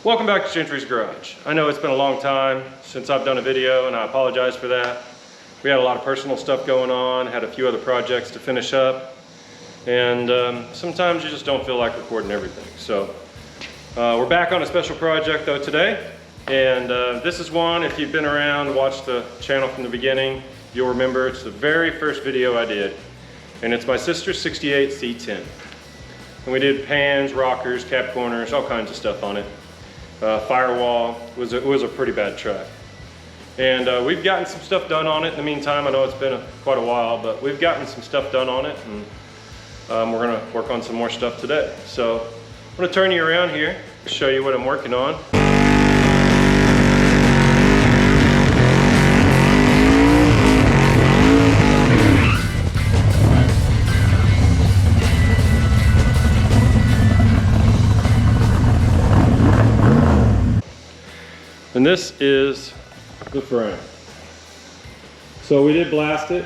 Welcome back to Gentry's Garage. I know it's been a long time since I've done a video, and I apologize for that. We had a lot of personal stuff going on, had a few other projects to finish up, and sometimes you just don't feel like recording everything. So we're back on a special project though today, and this is one, if you've been around, watched the channel from the beginning, you'll remember it's the very first video I did, and it's my sister's 68 C-10. And we did pans, rockers, cap corners, all kinds of stuff on it. Firewall was a pretty bad truck. And we've gotten some stuff done on it in the meantime. I know it's been quite a while, but we've gotten some stuff done on it, and we're gonna work on some more stuff today. So I'm gonna turn you around here, show you what I'm working on. And this is the frame. So we did blast it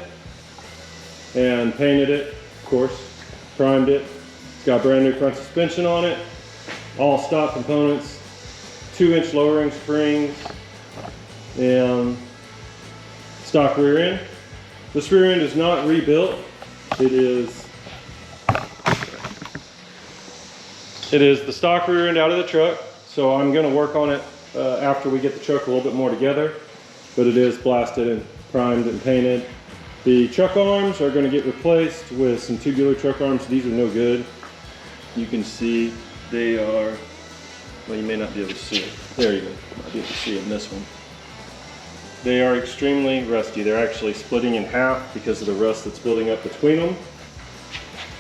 and painted it, of course, primed it. It's got brand new front suspension on it, all stock components, 2-inch lowering springs, and stock rear end. This rear end is not rebuilt. It is the stock rear end out of the truck. So I'm going to work on it after we get the truck a little bit more together, but it is blasted and primed and painted. The truck arms are going to get replaced with some tubular truck arms. These are no good. You can see they are, well, you may not be able to see it. There you go. I'll be able to see it in this one. They are extremely rusty. They're actually splitting in half because of the rust that's building up between them.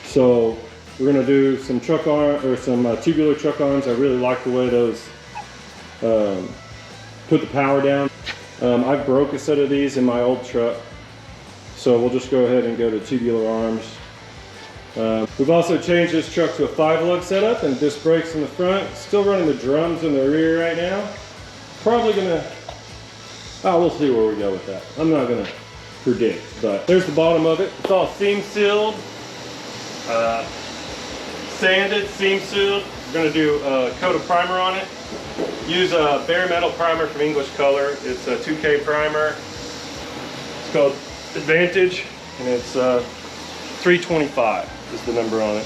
So we're going to do some truck arm or some tubular truck arms. I really like the way those put the power down. I broke a set of these in my old truck, so we'll just go ahead and go to tubular arms. We've also changed this truck to a 5-lug setup and disc brakes in the front. Still running the drums in the rear right now. Probably gonna, we'll see where we go with that. I'm not gonna predict, but there's the bottom of it. It's all seam sealed, sanded, seam sealed. We're gonna do a coat of primer on it. Use a bare metal primer from English Color. It's a 2K primer. It's called Advantage, and it's 325 is the number on it.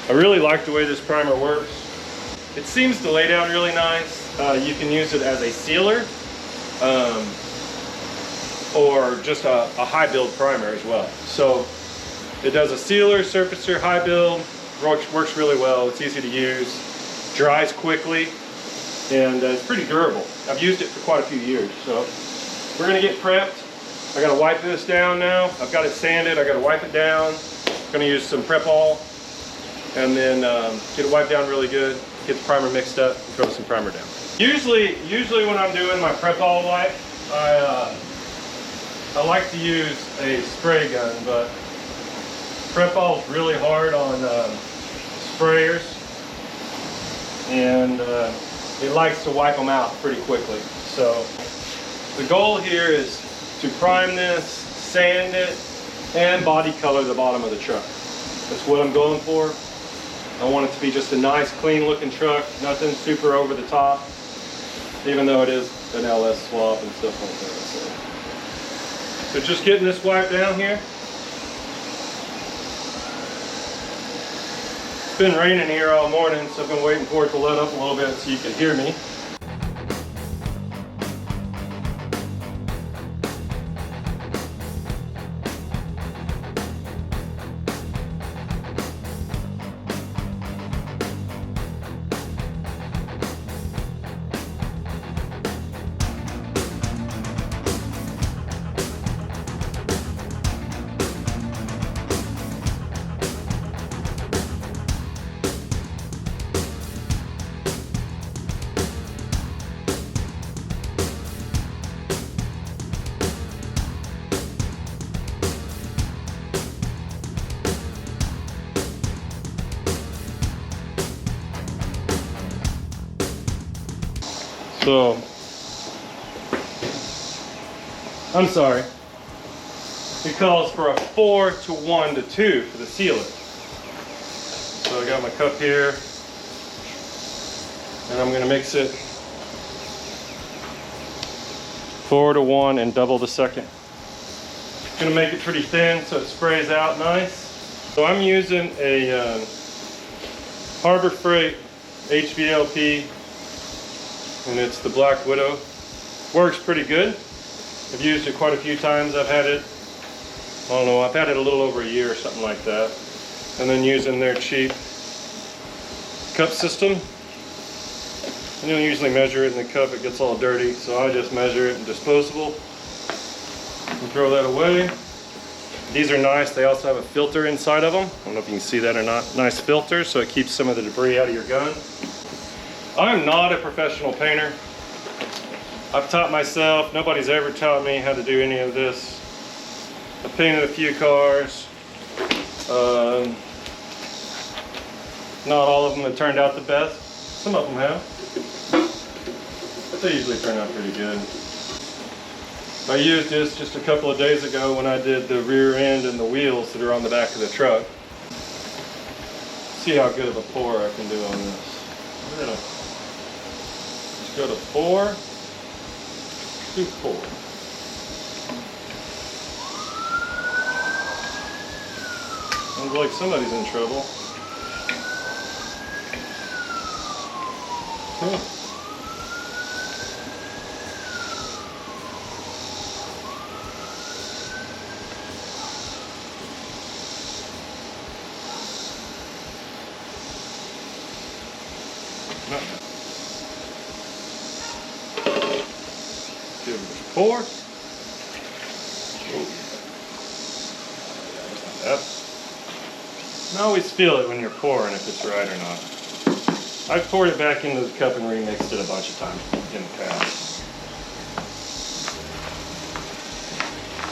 I really like the way this primer works. It seems to lay down really nice. You can use it as a sealer or just a high build primer as well. So it does a sealer, surfacer, high build, works really well. It's easy to use, dries quickly, and it's pretty durable. I've used it for quite a few years. So we're gonna get prepped. I gotta wipe this down now. I've got it sanded, I gotta wipe it down. I'm gonna use some prep all and then get it wiped down really good, get the primer mixed up, and throw some primer down. Usually when I'm doing my prep all wipe, I like to use a spray gun, but prep all is really hard on sprayers, and it likes to wipe them out pretty quickly. So the goal here is to prime this, sand it, and body color the bottom of the truck. That's what I'm going for. I want it to be just a nice, clean looking truck, nothing super over the top, even though it is an LS swap and stuff like that. So just getting this wiped down here. It's been raining here all morning, so I've been waiting for it to let up a little bit so you can hear me. So, I'm sorry, it calls for a 4:1:2 for the sealer. So I got my cup here, And I'm going to mix it 4 to 1 and double the second. Going to make it pretty thin so it sprays out nice. So I'm using a Harbor Freight HVLP, and it's the Black Widow. Works pretty good. I've used it quite a few times. I've had it, I don't know, I've had it a little over a year or something like that. And then using their cheap cup system. I don't usually measure it in the cup, it gets all dirty, so I just measure it in disposable and throw that away. These are nice. They also have a filter inside of them. I don't know if you can see that or not. Nice filter, so it keeps some of the debris out of your gun. I'm not a professional painter. I've taught myself. Nobody's ever taught me how to do any of this. I've painted a few cars. Not all of them have turned out the best. Some of them have. But they usually turn out pretty good. I used this just a couple of days ago when I did the rear end and the wheels that are on the back of the truck. See how good of a pour I can do on this. We're gonna just go to 4 to 4. Sounds like somebody's in trouble. Huh. No. Give it a pour. Yep. I always feel it when you're pouring if it's right or not. I've poured it back into the cup and remixed it a bunch of times in the past.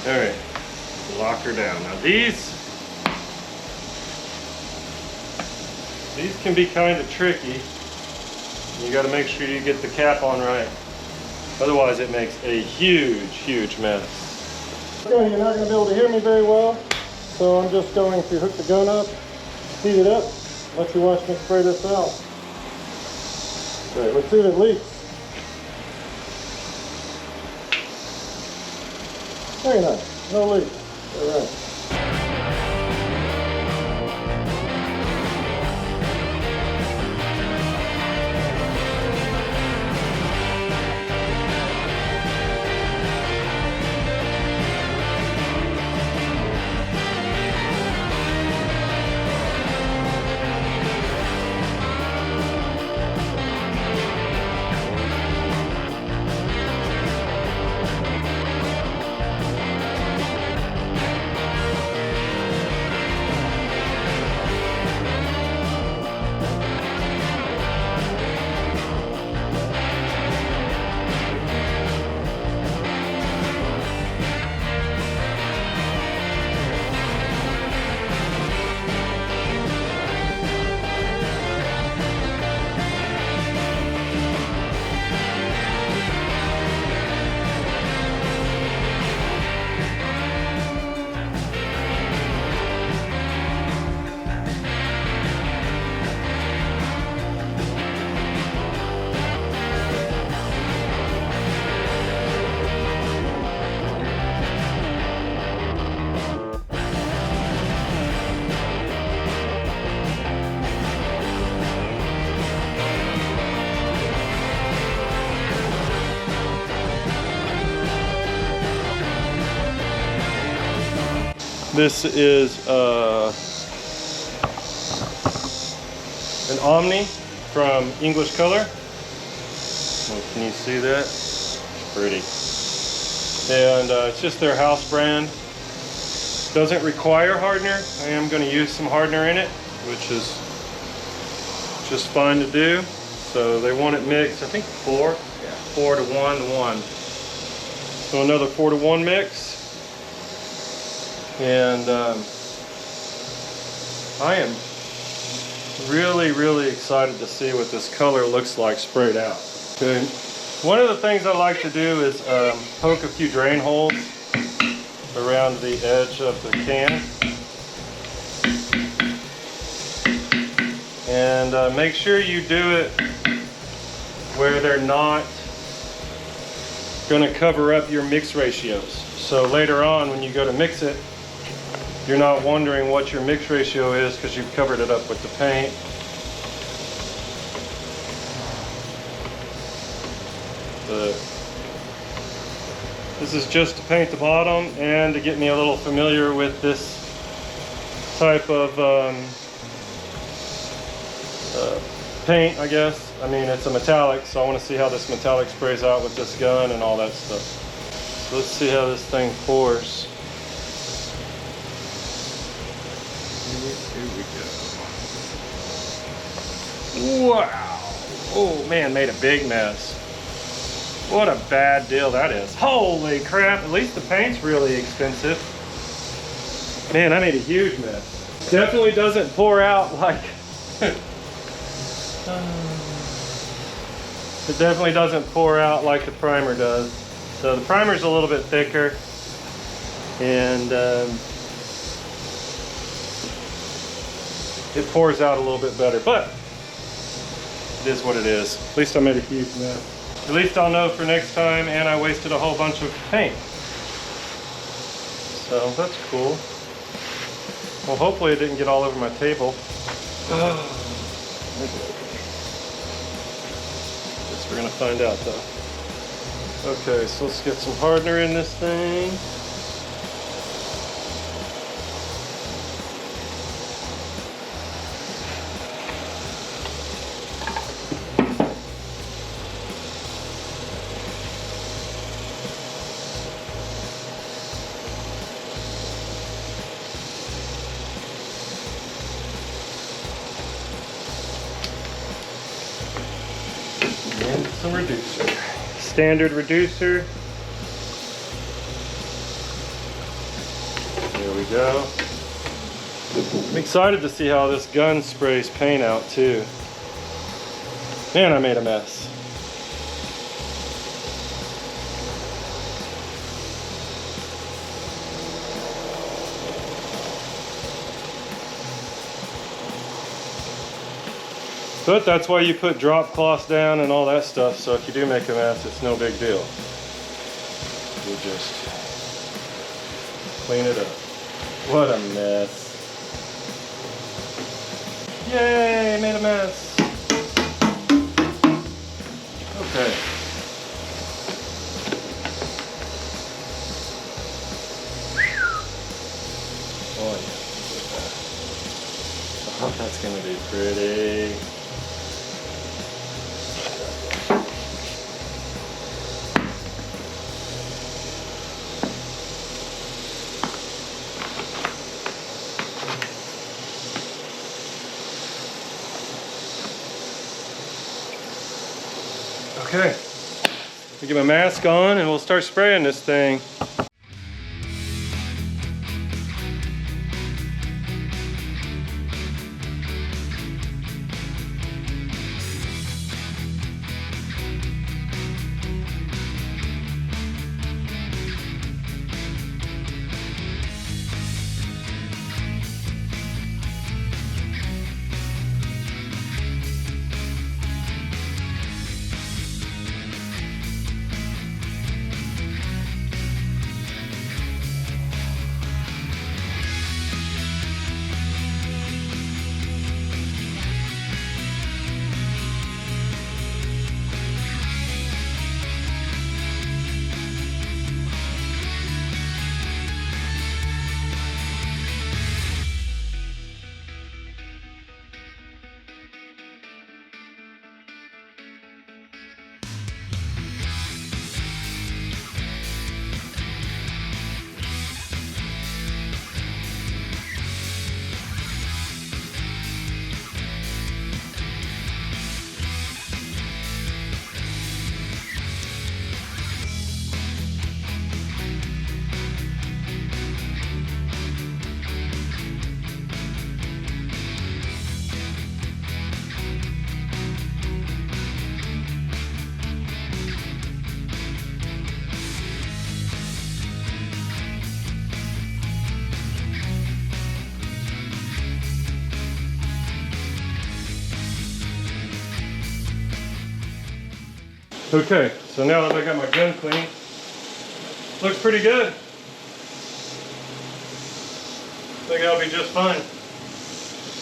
Alright, lock her down. Now these can be kind of tricky. You got to make sure you get the cap on right. Otherwise it makes a huge mess. Okay, you're not going to be able to hear me very well, so I'm just going to hook the gun up, heat it up, let you watch me spray this out. Okay, let's see if it leaks. Very nice, no leak. All right. This is an Omni from English Color. Oh, can you see that? Pretty. And it's just their house brand. Doesn't require hardener. I am going to use some hardener in it, which is just fine to do. So they want it mixed, I think 4 to 1 to 1. So another 4 to 1 mix. And I am really excited to see what this color looks like sprayed out. Okay. One of the things I like to do is poke a few drain holes around the edge of the can. And make sure you do it where they're not gonna cover up your mix ratios. So later on when you go to mix it, you're not wondering what your mix ratio is because you've covered it up with the paint. This is just to paint the bottom and to get me a little familiar with this type of paint, I guess. I mean, it's a metallic, so I want to see how this metallic sprays out with this gun and all that stuff. So let's see how this thing pours. Here we go. Wow. Oh man, made a big mess. What a bad deal that is. Holy crap, at least the paint's really expensive. Man, I made a huge mess. Definitely doesn't pour out like... It definitely doesn't pour out like the primer does. So the primer's a little bit thicker, and it pours out a little bit better, but it is what it is. At least I made a huge mess. At least I'll know for next time, and I wasted a whole bunch of paint. So that's cool. Well, hopefully it didn't get all over my table. Guess we're gonna find out though. Okay, so let's get some hardener in this thing. And some reducer. Standard reducer. There we go. I'm excited to see how this gun sprays paint out too. Man, I made a mess. But that's why you put drop cloths down and all that stuff, so if you do make a mess, it's no big deal. You just clean it up. What a mess. Yay, made a mess. Okay. Oh yeah. Oh, that's gonna be pretty. Okay, I'll get my mask on and we'll start spraying this thing. Okay, so now that I got my gun clean, looks pretty good. I think that'll be just fine.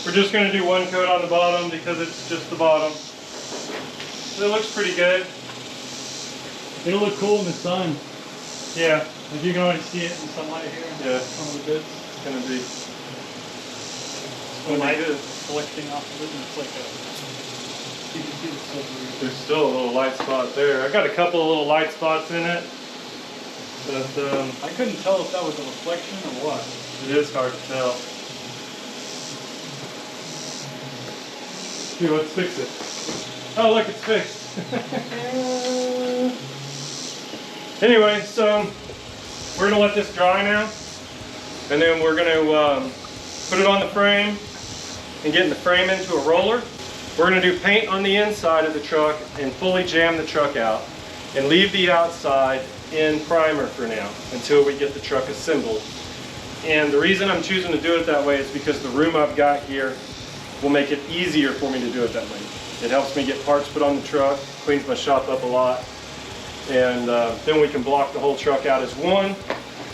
We're just going to do one coat on the bottom because it's just the bottom. It looks pretty good. It'll look cool in the sun. Yeah. Like you can already see it in sunlight here. Yeah. Some of the bits. It's going to be Light good. collecting off of it, and it's like a. You can see the silver. There's still a little light spot there. I got a couple of little light spots in it. But I couldn't tell if that was a reflection or what. it is hard to tell. Here, let's fix it. Oh, look, it's fixed. Anyway, so we're gonna let this dry now, and then we're gonna put it on the frame and get the frame into a roller. We're gonna do paint on the inside of the truck and fully jam the truck out, and leave the outside in primer for now until we get the truck assembled. And the reason I'm choosing to do it that way is because the room I've got here will make it easier for me to do it that way. It helps me get parts put on the truck, cleans my shop up a lot, and then we can block the whole truck out as one,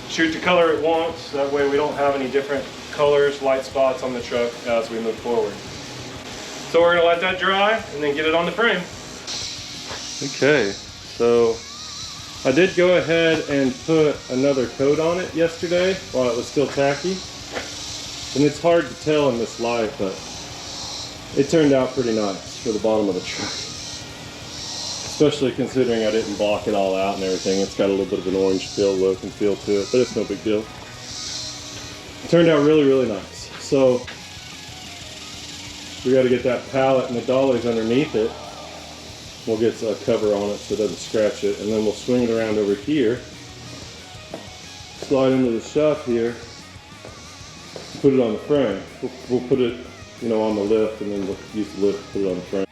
shoot the color it wants, that way we don't have any different colors, light spots on the truck as we move forward. So we're gonna let that dry and then get it on the frame. Okay, so I did go ahead and put another coat on it yesterday while it was still tacky. And it's hard to tell in this light, but it turned out pretty nice for the bottom of the truck. Especially considering I didn't block it all out and everything. It's got a little bit of an orange fill look and feel to it, but it's no big deal. It turned out really, really nice. So we got to get that pallet and the dollies underneath it. We'll get a cover on it so it doesn't scratch it, and then we'll swing it around over here, slide into the shop here, put it on the frame. We'll put it, you know, on the lift, and then we'll use the lift to put it on the frame.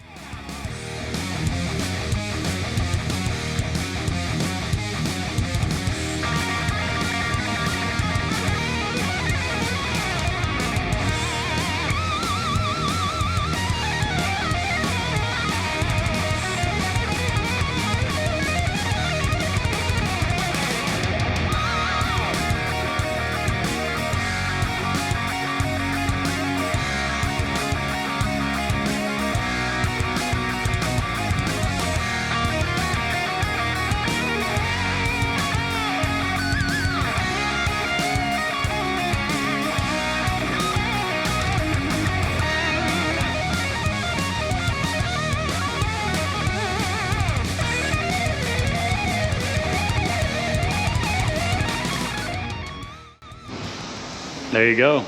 There you go.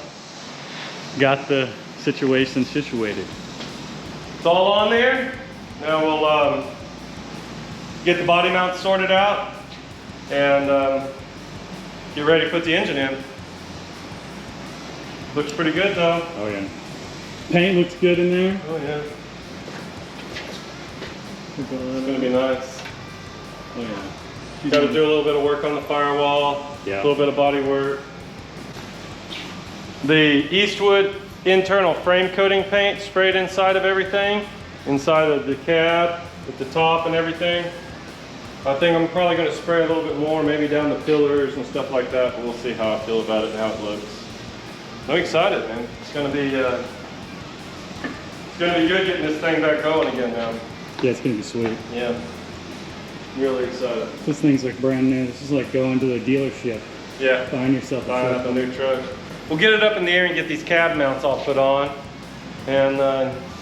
Got the situation situated. It's all on there. Now we'll get the body mount sorted out and get ready to put the engine in. Looks pretty good though. Oh yeah. Paint looks good in there. Oh yeah. It's gonna be nice. Oh yeah. Got to do a little bit of work on the firewall. Yeah. A little bit of body work. The Eastwood internal frame coating paint sprayed inside of everything, inside of the cab, at the top and everything. I think I'm probably going to spray a little bit more, maybe down the pillars and stuff like that, but we'll see how I feel about it and how it looks. I'm excited, man. It's going to be good getting this thing back going again now. Yeah, it's gonna be sweet. Yeah, really excited. This thing's like brand new. This is like going to the dealership. Yeah, Buying yourself buying up a new truck. We'll get it up in the air and get these cab mounts all put on, and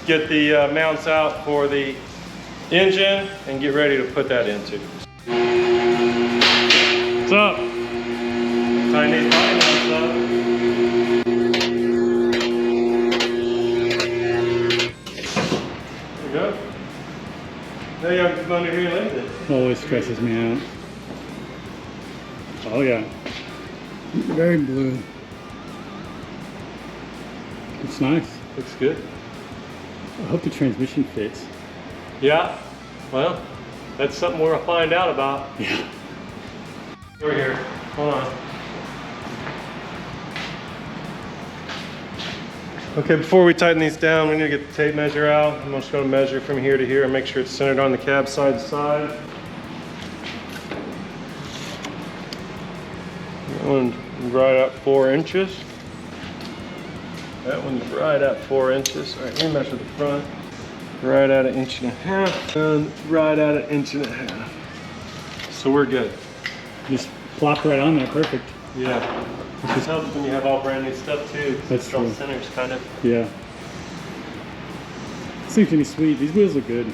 get the mounts out for the engine and get ready to put that into. What's up? Tying these body mounts up. There you go. Now you have to come under here and lift it. Always stresses me out. Oh yeah. Very blue. It's nice. Looks good. I hope the transmission fits. Yeah, well, that's something we'll find out about. Yeah. Over here, hold on. Okay, before we tighten these down, we need to get the tape measure out. I'm just gonna measure from here to here and make sure it's centered on the cab side to side. That one's right at 4 inches. That one's right at 4 inches. All right, let me measure the front. Right at 1.5 inches, and right at 1.5 inches. So we're good. Just plopped right on there, perfect. Yeah. This helps when you have all brand new stuff too. That's true. Centers kind of. Yeah. Seems to be sweet. These wheels look good.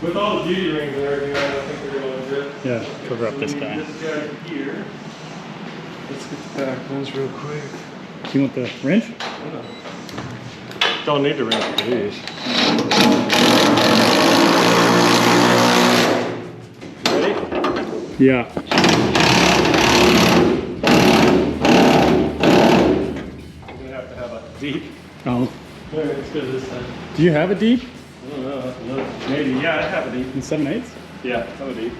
With all the beauty rings and everything, I don't think they're going to look good. Yeah, cover up this guy. This guy here. Let's get the back ones real quick. You want the wrench? Don't need the wrench for these. Ready? Yeah. I'm gonna have to have a deep. Oh. All right, let's go this time. Do you have a deep? I don't know. Maybe. Yeah, I have a deep. In 7/8? Yeah, I have a deep.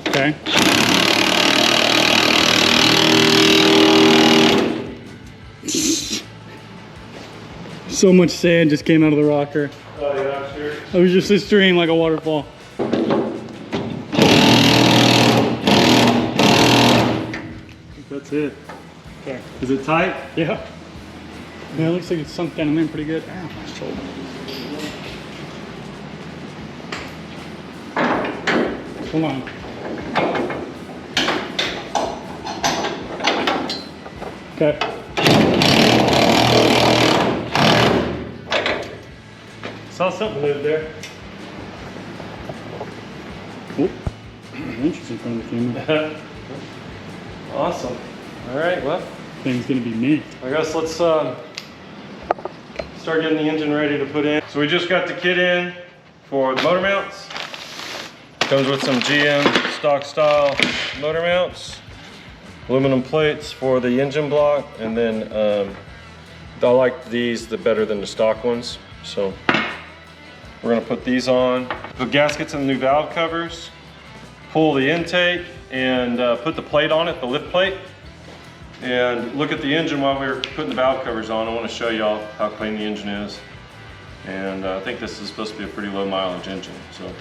Okay. So much sand just came out of the rocker. Oh yeah, sure. It was just a stream like a waterfall. That's it. Okay. Is it tight? Yeah. Yeah, it looks like it's sunk down in there pretty good. Ow, my shoulder. Hold on. Okay. Saw something move there. Oop. Wrench in front of the camera. Awesome. All right, well, Thing's gonna be mint. I guess let's start getting the engine ready to put in. So we just got the kit in for the motor mounts. Comes with some GM stock style motor mounts, aluminum plates for the engine block, and then I like these better than the stock ones. So we're gonna put these on. Put gaskets in the new valve covers, pull the intake, and put the plate on it, the lift plate. And look at the engine while we're putting the valve covers on. I want to show y'all how clean the engine is. And I think this is supposed to be a pretty low mileage engine. So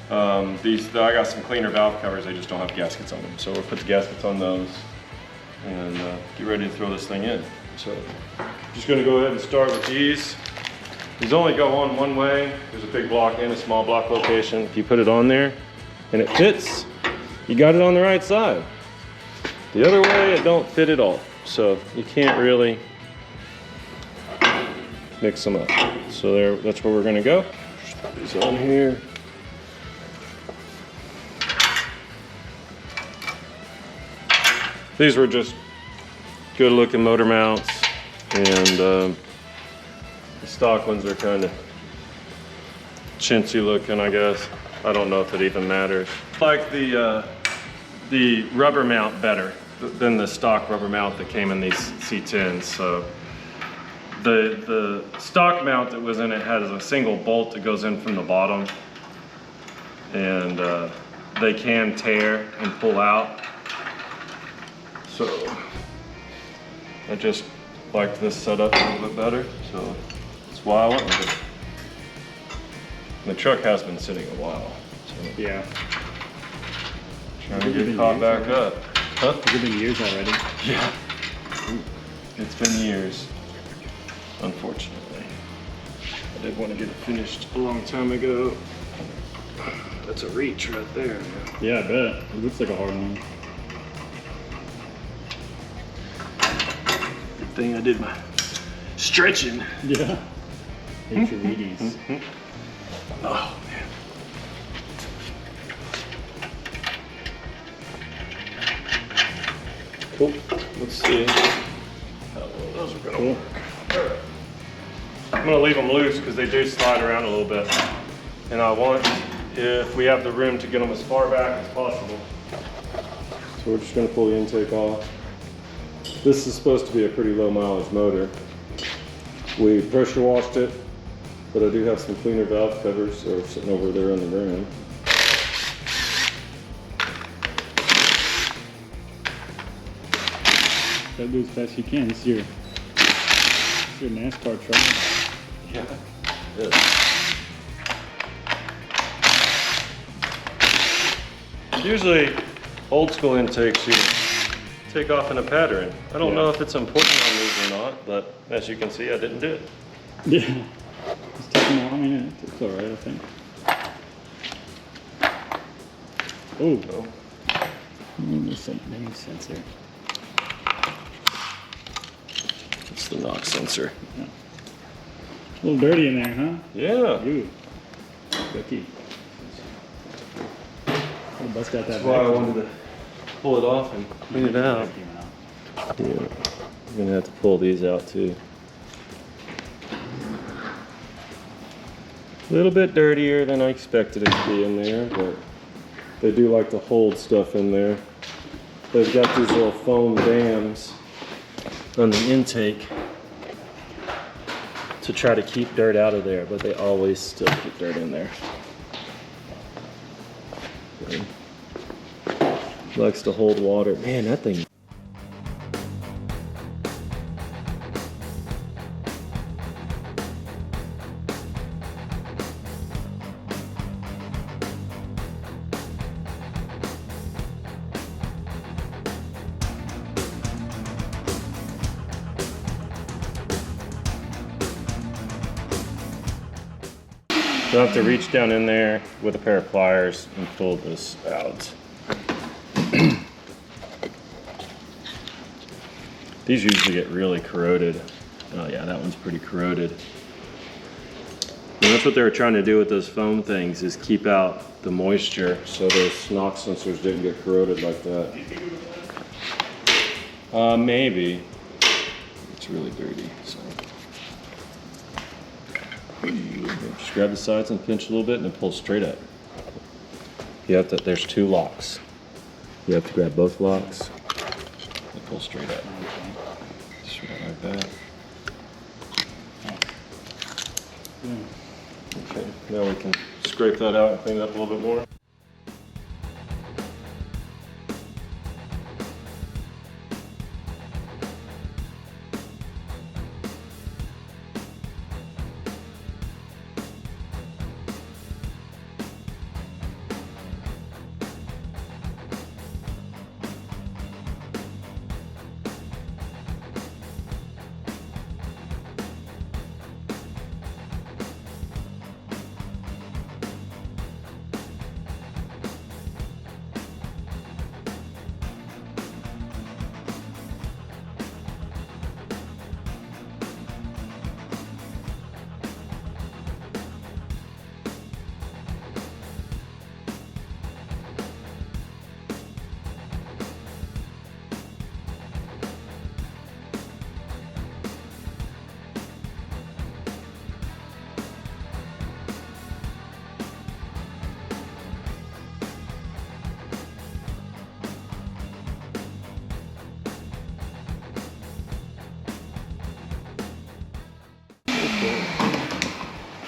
I got some cleaner valve covers, they just don't have gaskets on them. So we'll put the gaskets on those and get ready to throw this thing in. So just gonna go ahead and start with these. These only go on one way. There's a big block and a small block location. If you put it on there and it fits, you got it on the right side. The other way, it don't fit at all. So you can't really mix them up. So that's where we're gonna go. Just put these on here. These were just good looking motor mounts, and the stock ones are kind of chintzy looking, I guess. I don't know if it even matters. I like the rubber mount better than the stock rubber mount that came in these C-10s. So the stock mount that was in it has a single bolt that goes in from the bottom, and they can tear and pull out. So I just liked this setup a little bit better, so that's why I went with it. The truck has been sitting a while, so Yeah. trying to get caught back up. Huh? Has it been years already? Yeah. It's been years, unfortunately. I did want to get it finished a long time ago. That's a reach right there, man. Yeah, I bet. It looks like a hard one. Good thing I did my stretching. Yeah. HREDs. Oh, man. Cool. Let's see how well those are gonna Cool. work. All right. I'm gonna leave them loose because they do slide around a little bit. And I want, if we have the room, to get them as far back as possible. So we're just gonna pull the intake off. This is supposed to be a pretty low mileage motor. We pressure washed it, but I do have some cleaner valve covers that are sitting over there on the ground. Try to do as fast as you can. This is your NASCAR truck. Yeah. Good. Usually, old school intakes, you take off in a pattern. I don't know if it's important on these or not, but as you can see, I didn't do it. Yeah. It's taking long. I mean, it's alright, I think. Oh. There's some main sensor. It's the knock sensor. Yeah. A little dirty in there, huh? Yeah. Ooh. Lucky. Bust out that That's why I wanted to pull it off and clean it out. Yeah. I'm gonna have to pull these out too. A little bit dirtier than I expected it to be in there, but they do like to hold stuff in there. They've got these little foam dams on the intake to try to keep dirt out of there, but they always still keep dirt in there. Okay. Likes to hold water. Man, that thing. So I have to reach down in there with a pair of pliers and pull this out. These usually get really corroded. Oh yeah, that one's pretty corroded. And that's what they were trying to do with those foam things, is keep out the moisture so those knock sensors didn't get corroded like that. Maybe. It's really dirty, so. Just grab the sides and pinch a little bit and then pull straight up. You have to, there's two locks. You have to grab both locks and pull straight up. Just right like that. Okay, now we can scrape that out and clean it up a little bit more.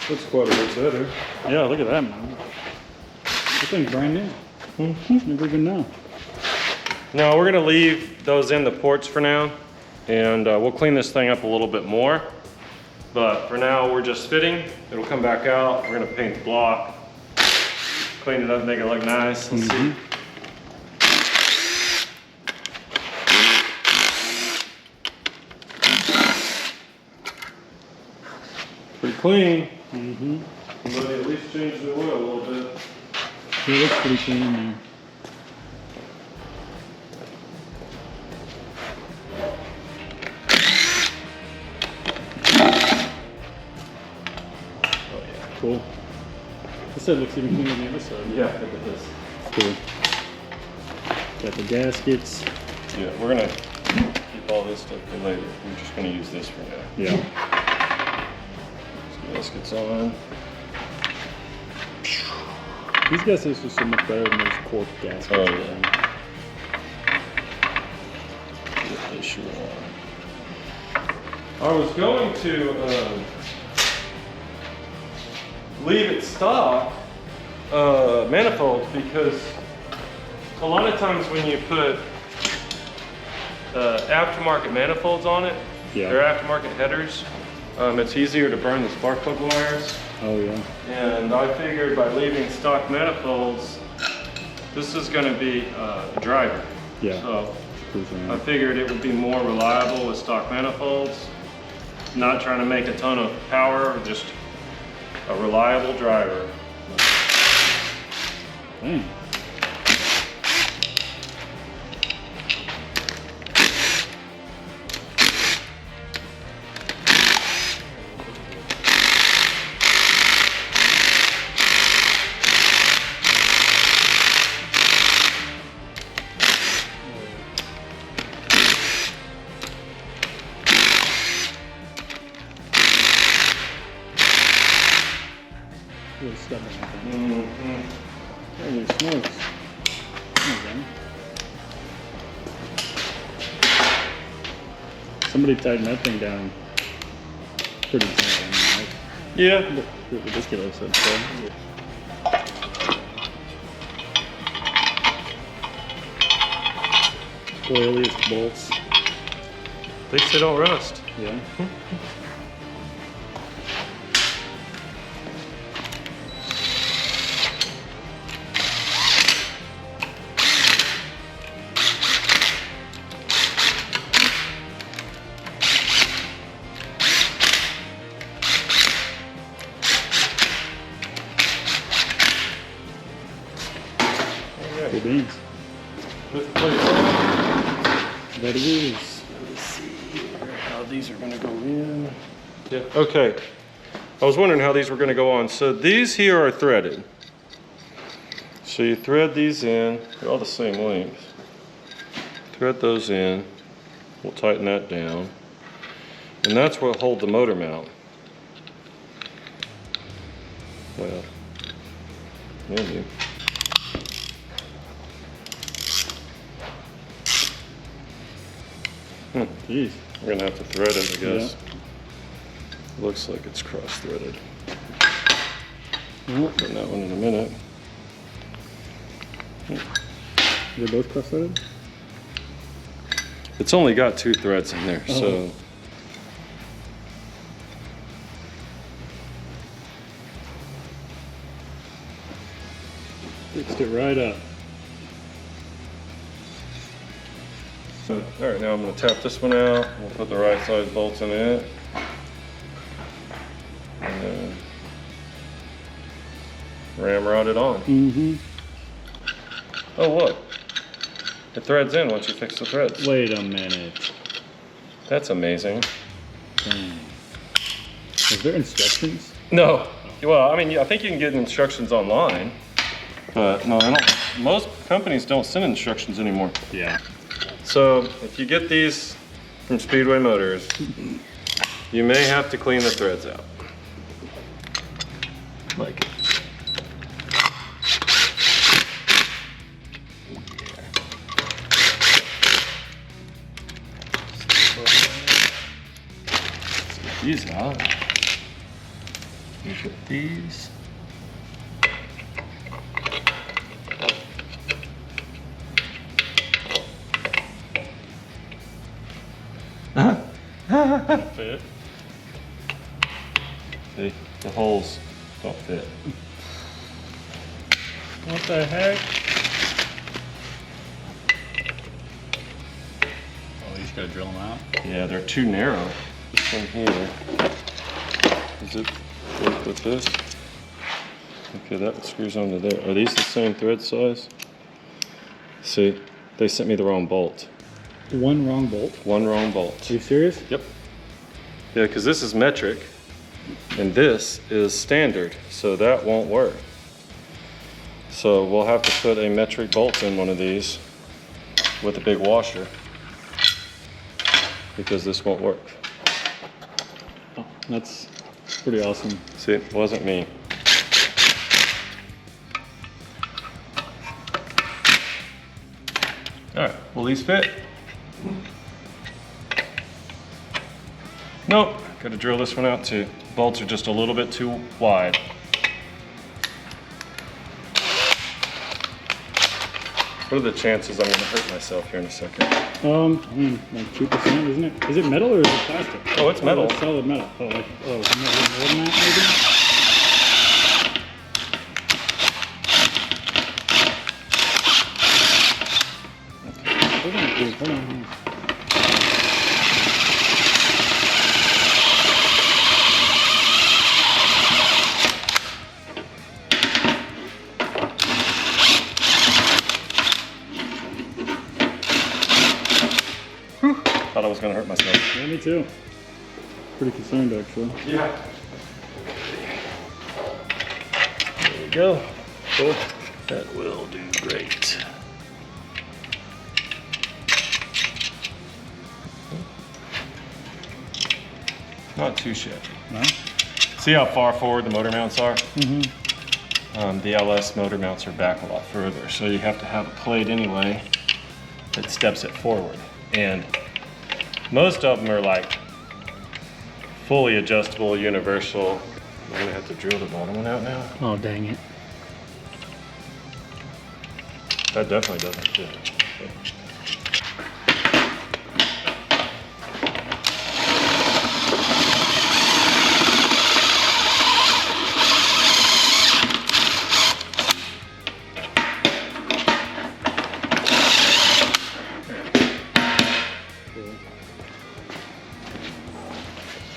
That's quite a bit better. Yeah, look at that, man. This thing's brand new. Never even know. No, we're gonna leave those in the ports for now, and we'll clean this thing up a little bit more. But for now, we're just fitting. It'll come back out. We're gonna paint the block, clean it up, make it look nice. Let's see. Pretty clean. But at least change the oil a little bit. It looks pretty clean in there. Oh yeah. Cool. This side looks even cleaner than the other side. Yeah, look at this. Cool. Got the gaskets. Yeah, we're gonna keep all this stuff for later. We're just gonna use this for now. Yeah. Gaskets on. These gaskets are so much better than those cork gaskets. Oh yeah. Get this shoe on. I was going to leave it stock manifolds, because a lot of times when you put aftermarket manifolds on it. Yeah. They're aftermarket headers. It's easier to burn the spark plug wires. Oh yeah. And I figured by leaving stock manifolds, this is going to be a driver. Yeah. So I figured it would be more reliable with stock manifolds. Not trying to make a ton of power, just a reliable driver. Dang. Really stubborn, I think. Holy smokes. Okay. Somebody tightened that thing down pretty good. I mean, like, Yeah. ridiculous, I'd say. Oiliest bolts. At least they don't rust. Yeah. Good beans. That it is. Let's see here how these are gonna go in. Yeah, okay. I was wondering how these were gonna go on. So these here are threaded. So you thread these in, they're all the same length. Thread those in, we'll tighten that down. And that's what hold the motor mount. Well, maybe. Jeez. We're gonna have to thread it, I guess. Looks like it's cross-threaded. We'll put that one in a minute. They're both cross-threaded? It's only got 2 threads in there, so. Fixed it right up. All right, now I'm gonna tap this one out. We'll put the right size bolts in it. And then ramrod it on. Mm-hmm. Oh, look. It threads in once you fix the threads. Wait a minute. That's amazing. Dang. Is there instructions? No. Well, I mean, I think you can get instructions online. But no, they don't. Most companies don't send instructions anymore. Yeah. So if you get these from Speedway Motors, you may have to clean the threads out. Like it. Let's get these out. Look at these. Fit. See, the holes don't fit. What the heck? Oh, you just gotta drill them out? Yeah, they're too narrow. This one here. Does it work with this? Okay, that screws onto there. Are these the same thread size? See, they sent me the wrong bolt. One wrong bolt? One wrong bolt. Are you serious? Yep. Yeah, because this is metric and this is standard, so that won't work. So we'll have to put a metric bolt in one of these with a big washer because this won't work. Oh, that's pretty awesome. See, it wasn't me. All right, will these fit? Nope, gotta drill this one out too. Bolts are just a little bit too wide. What are the chances I'm gonna hurt myself here in a second? Like 2%, isn't it? Is it metal or is it plastic? Oh, it's metal. It's solid metal. Oh, like, more than that, maybe? Hold on. Thought I was gonna hurt myself. Yeah, me too. Pretty concerned, actually. Yeah. There we go. Cool. That will do great. Not too shabby. No? See how far forward the motor mounts are? Mm-hmm. The LS motor mounts are back a lot further, so you have to have a plate anyway that steps it forward. And most of them are like fully adjustable, universal. I'm gonna have to drill the bottom one out now. Oh, dang it. That definitely doesn't fit.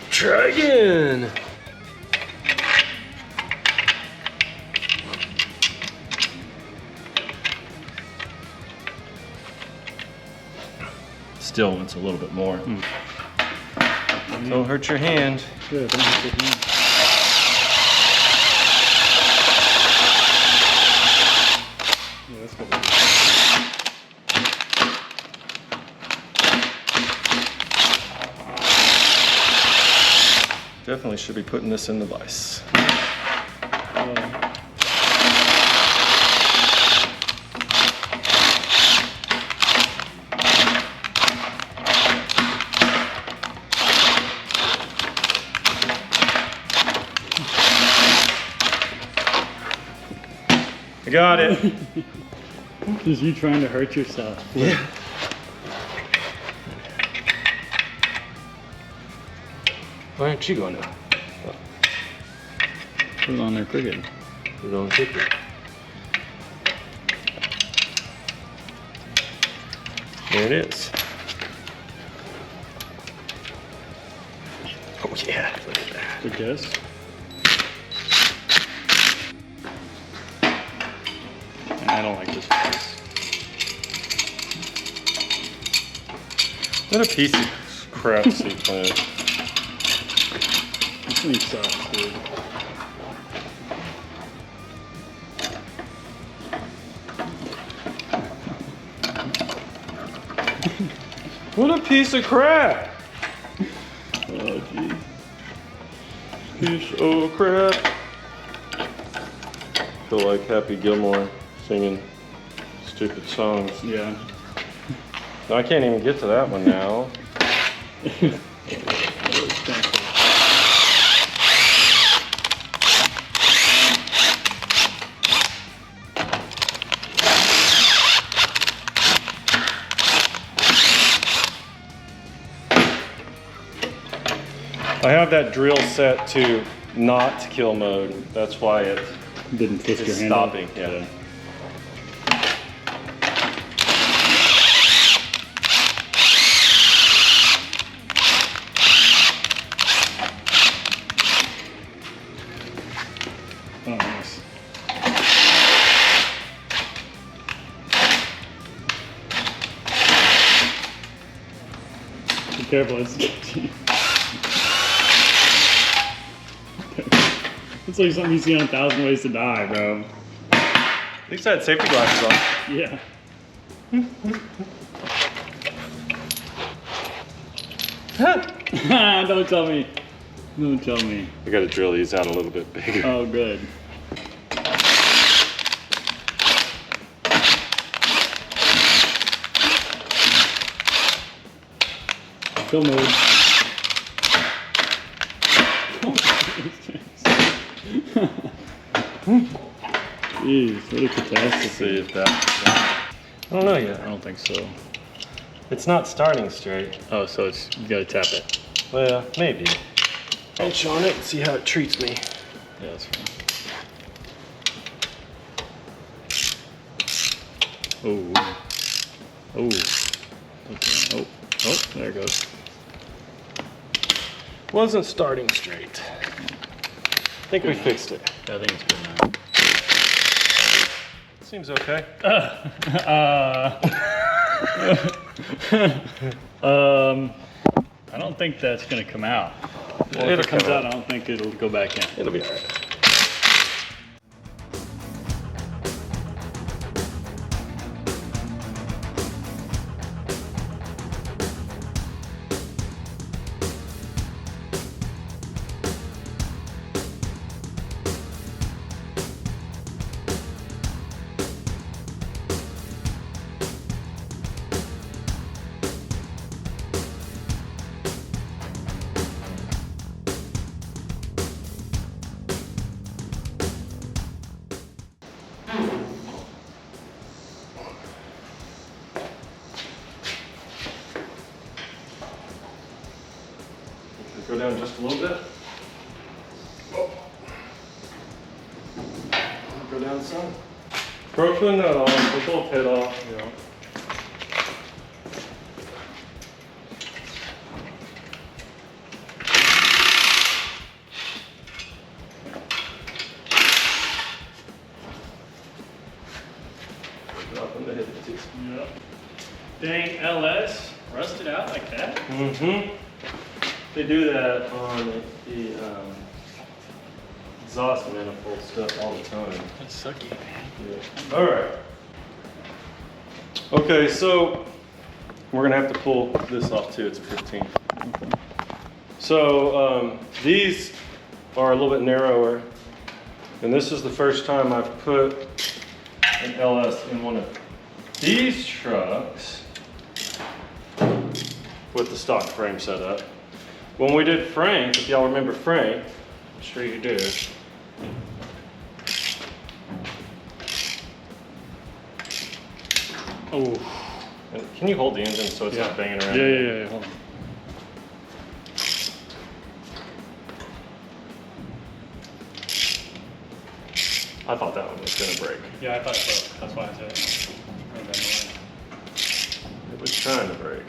Try again. Still wants a little bit more. Don't hurt your hand. Good, don't hurt your hand. Yeah, that's good. Definitely should be putting this in the vise. I got it. Just you trying to hurt yourself. Yeah. Why aren't you going to? Put it on there crooked. Put it on crooked. There it is. Oh yeah, look at that. Good guess. I don't like this place. What a piece of crap C-10. This thing sucks, dude. What a piece of crap! Oh, jeez. Piece of crap. Feel like Happy Gilmore singing stupid songs. Yeah. I can't even get to that one now. I have that drill set to not kill mode. That's why it Didn't twist is your hand stopping. up. Yeah. Oh, nice. Be careful, it's sketchy. It's like something you see on 1,000 Ways to Die, bro. At least I had safety glasses on. Yeah. Don't tell me. Don't tell me. I gotta drill these out a little bit bigger. Oh, good. Kill mode. Jeez, what a catastrophe. See if that. I don't know yet. I don't think so. It's not starting straight. Oh, so it's, you gotta tap it. Well, maybe. Pinch on it and see how it treats me. Yeah, that's fine. Oh. Oh. Okay. Oh. Oh, there it goes. Wasn't starting straight. I think we fixed it. I think it's good now. Seems okay. I don't think that's gonna come out. Well, It'll if it comes come out, out. I don't think it'll go back in. It'll be all right. Go down just a little bit. Oh. Go down some. Broke the nut off, the little head off. Yeah. Drop in the head too. Yep. Dang, LS rusted out like that? Mm-hmm. They do that on the exhaust manifold stuff all the time. That's sucky, man. Yeah. All right. Okay, so we're gonna have to pull this off too. It's a 15. So these are a little bit narrower, and this is the first time I've put an LS in one of these trucks with the stock frame set up. When we did Frank, if y'all remember Frank, I'm sure you do. Oh. And can you hold the engine so it's not banging around? Yeah, hold on. I thought that one was gonna break. Yeah, I thought so. That's why I said it. It was trying to break.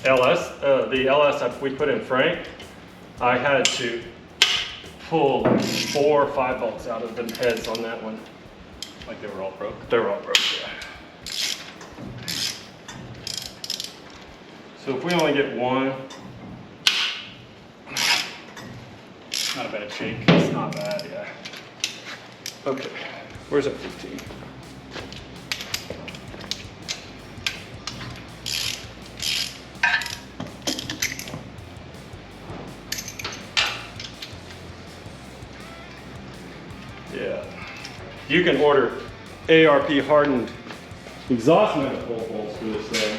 The LS we put in Frank, I had to pull 4 or 5 bolts out of the heads on that one. Like they were all broke? They were all broke, yeah. So if we only get one, Not a bad shake. it's not bad, yeah. Okay, where's that 15? Yeah. You can order ARP hardened exhaust manifold bolts for this thing.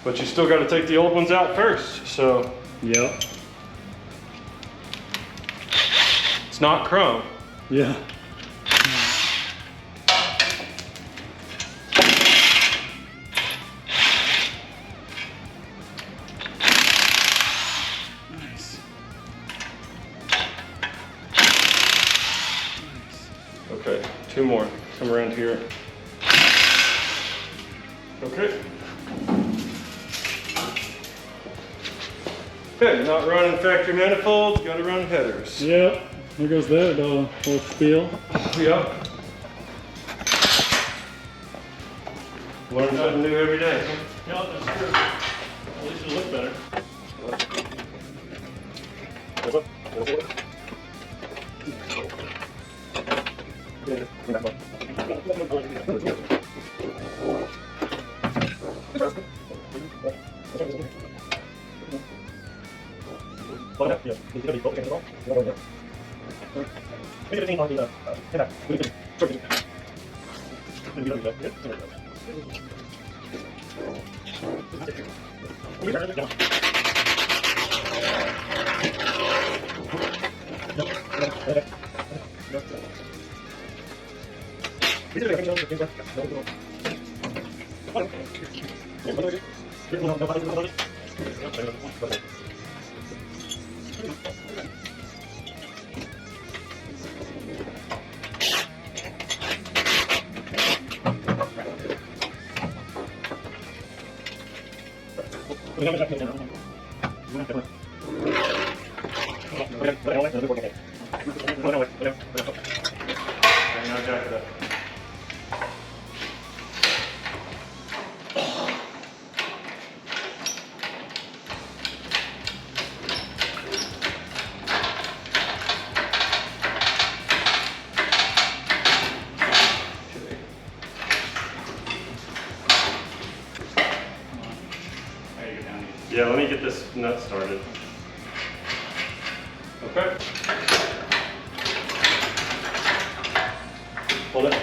But you still got to take the old ones out first, so Yep. it's not chrome. Yeah. Nice. Okay, 2 more. Come around here. Okay. Okay, not running factory manifolds, got to run headers. Yep. There goes that whole spiel. Yep. Learn something new every day. Yep, that's true. At least it'll look better. Yeah, let me get this nut started. Okay. Hold it.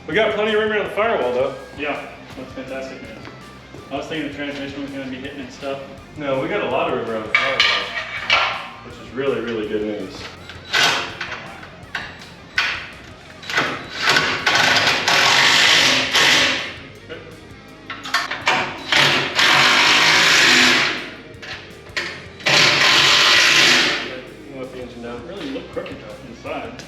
We got plenty of room around the firewall though. Yeah, that's fantastic, man. I was thinking the transmission was going to be hitting and stuff. No, we got a lot of room around the firewall, which is really, really good news. Let the engine down. It really looked crooked inside.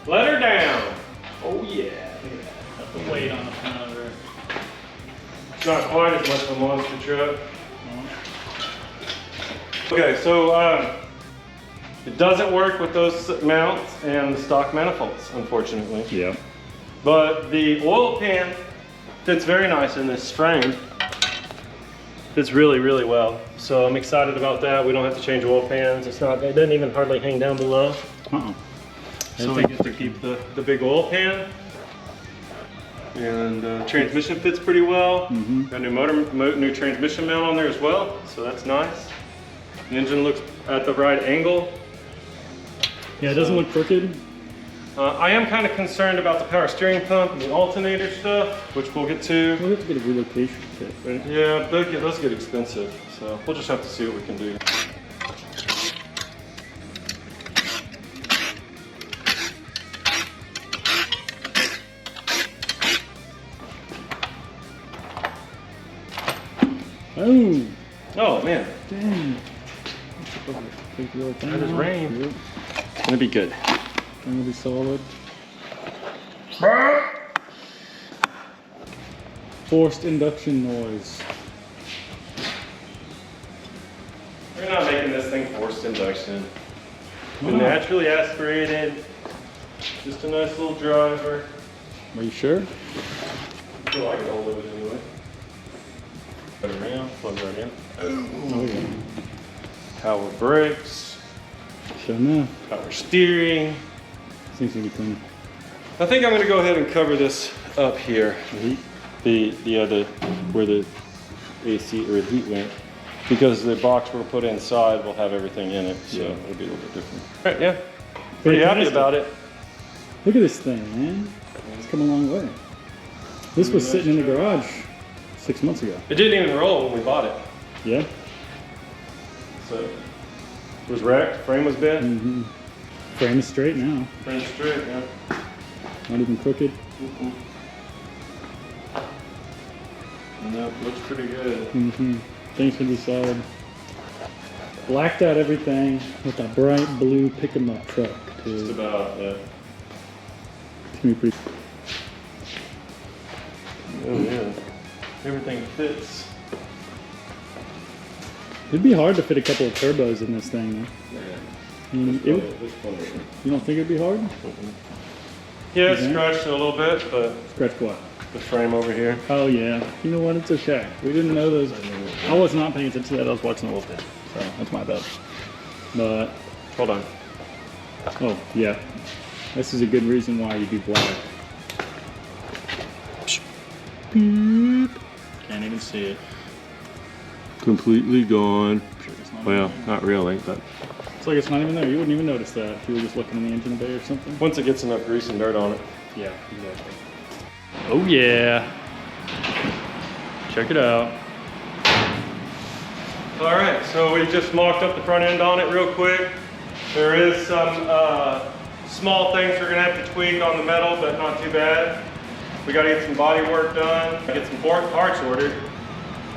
Let her down. Oh yeah. Look at that. Got the weight on the front of her. It's not quite as much of a monster truck. Okay, so it doesn't work with those mounts and the stock manifolds, unfortunately. Yeah. But the oil pan fits very nice in this frame. Fits really, really well. So I'm excited about that. We don't have to change oil pans. It doesn't even hardly hang down below. So we get to keep the big oil pan. And transmission fits pretty well. Got a new transmission mount on there as well, so that's nice. The engine looks at the right angle. Yeah, it doesn't look crooked. I am kind of concerned about the power steering pump and the alternator stuff, which we'll get to. We'll have to get a relocation kit, right? Yeah, those get expensive, so we'll just have to see what we can do. Oh! Oh man, Dang. That is rain. Yep. it's gonna be good. Gonna be solid. Forced induction noise. We're not making this thing forced induction. Why Been not? naturally aspirated. Just a nice little driver. Are you sure? I feel like I can hold it anyway. Put it around, plug right in. Oh yeah. Power brakes, Sure enough. power steering. Seems to be clean. I think I'm gonna go ahead and cover this up here. The heat. The where the AC or the heat went, because the box we'll put inside will have everything in it, so Yeah. it'll be a little bit different. All right, yeah, pretty happy Fantastic. about it. Look at this thing, man. It's come a long way. This was sitting in the garage 6 months ago. It didn't even roll when we bought it, Yeah? so it was wrecked. Frame was bent. Mm-hmm. Frame is straight now. Frame straight, yeah. Not even crooked. No, looks pretty good. Mm-hmm. Things can be solid. Blacked out everything with a bright blue pick 'em up truck, Just too. about, yeah. It's gonna be pretty. Oh yeah, everything fits. It'd be hard to fit a couple of turbos in this thing. Yeah. I mean, You you don't think it'd be hard? Yeah, it's Mhm. scratched a little bit, but Scratch what? the frame over here. Oh yeah. You know what? It's okay. We didn't know those. I was not paying attention to that. I was watching the whole thing. So that's my bad. But Hold on. oh yeah, this is a good reason why you do black. Can't even see it. Completely gone. It's not Well, even there. not really, but It's like it's not even there. You wouldn't even notice that if you were just looking in the engine bay or something. once it gets enough grease and dirt on it. Yeah, exactly. Oh yeah. Check it out. All right, so we just mocked up the front end on it real quick. There is some small things we're gonna have to tweak on the metal, but not too bad. We gotta get some body work done, get some parts ordered,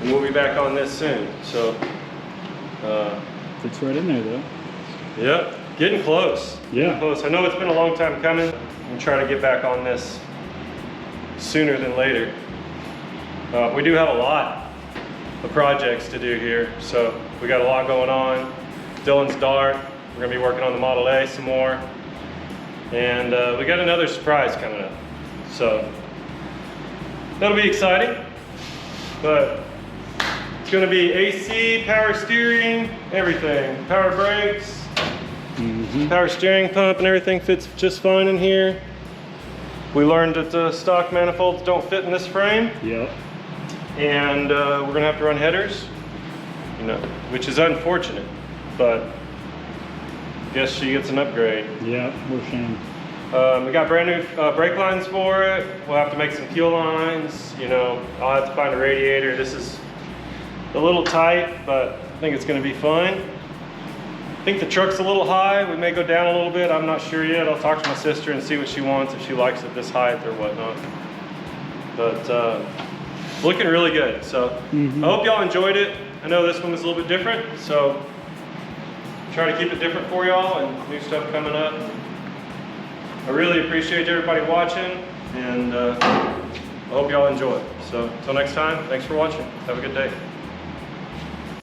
and we'll be back on this soon. So, Fits right in there though. yep, getting close. Yeah. Getting close. I know it's been a long time coming. I'm trying to get back on this sooner than later. We do have a lot of projects to do here, so we got a lot going on. Dylan's Dart, we're gonna be working on the Model A some more, and we got another surprise coming up, so that'll be exciting. But it's gonna be AC, power steering, everything, power brakes, power steering pump, and everything fits just fine in here. We learned that the stock manifolds don't fit in this frame. Yep. And we're gonna have to run headers, you know, which is unfortunate, but I guess she gets an upgrade. Yeah, we're shame. We got brand new brake lines for it. We'll have to make some fuel lines. You know, I'll have to find a radiator. This is a little tight, but I think it's gonna be fine. I think the truck's a little high. We may go down a little bit. I'm not sure yet. I'll talk to my sister and see what she wants, if she likes it this height or whatnot. But looking really good. So I hope y'all enjoyed it. I know this one was a little bit different, so try to keep it different for y'all and new stuff coming up. I really appreciate everybody watching, and I hope y'all enjoy. So until next time, thanks for watching. Have a good day.